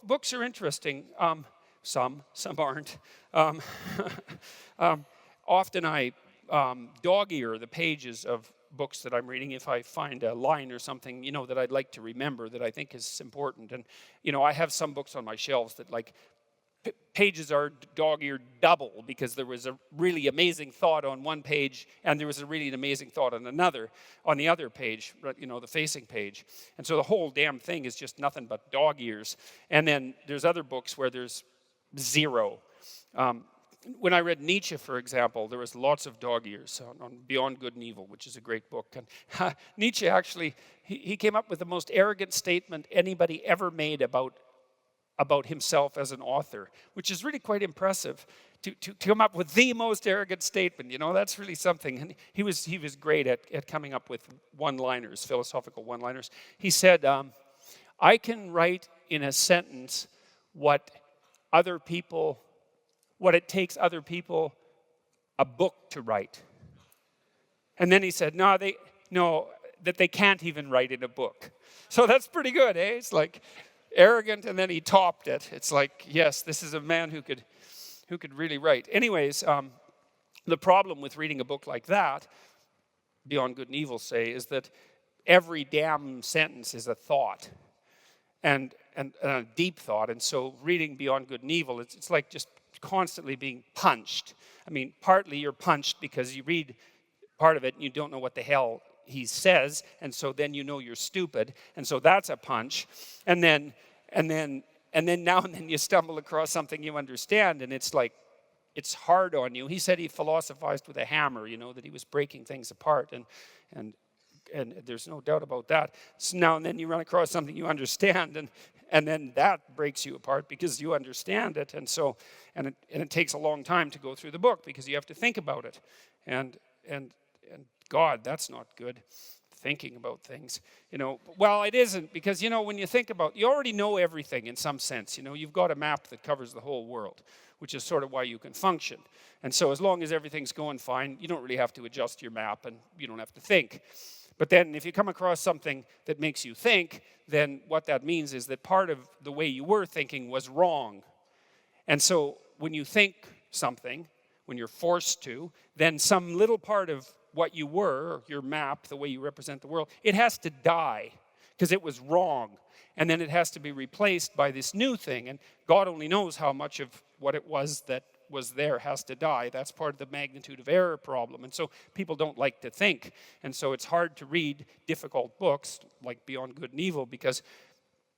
books are interesting. Some aren't. Um, Often I dog-ear the pages of books that I'm reading if I find a line or something, that I'd like to remember that I think is important. And, I have some books on my shelves that pages are dog-eared double because there was a really amazing thought on one page and there was a really amazing thought on the other page, the facing page. And so the whole damn thing is just nothing but dog ears. And then there's other books where there's zero. When I read Nietzsche, for example, there was lots of dog ears on Beyond Good and Evil, which is a great book. And Nietzsche actually, he came up with the most arrogant statement anybody ever made about himself as an author, which is really quite impressive. To come up with the most arrogant statement, that's really something. And he was great at coming up with one-liners, philosophical one-liners. He said, I can write in a sentence what it takes other people a book to write. And then he said, that they can't even write in a book. So that's pretty good, eh? It's like arrogant, and then he topped it. It's like, yes, this is a man who could really write. Anyways, the problem with reading a book like that, Beyond Good and Evil say, is that every damn sentence is a thought, and a deep thought. And so reading Beyond Good and Evil, it's like just constantly being punched. I mean, partly you're punched because you read part of it and you don't know what the hell he says, and so then you're stupid, and so that's a punch. And then now and then you stumble across something you understand, and it's like, it's hard on you. He said he philosophized with a hammer, that he was breaking things apart, and there's no doubt about that. So now and then you run across something you understand, and then that breaks you apart because you understand it, and it takes a long time to go through the book because you have to think about it, and God, that's not good. Thinking about things, Well, it isn't, because, when you think about, you already know everything in some sense. You've got a map that covers the whole world, which is sort of why you can function. And so as long as everything's going fine, you don't really have to adjust your map, and you don't have to think. But then if you come across something that makes you think, then what that means is that part of the way you were thinking was wrong. And so when you think something, when you're forced to, then some little part of what you were, your map, the way you represent the world, it has to die because it was wrong. And then it has to be replaced by this new thing. And God only knows how much of what it was that was there has to die. That's part of the magnitude of error problem. And so people don't like to think. And so it's hard to read difficult books like Beyond Good and Evil because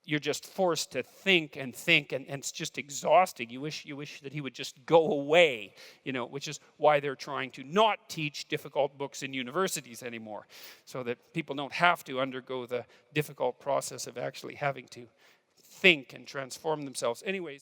you're just forced to think, and it's just exhausting. You wish that he would just go away, which is why they're trying to not teach difficult books in universities anymore, so that people don't have to undergo the difficult process of actually having to think and transform themselves. Anyways.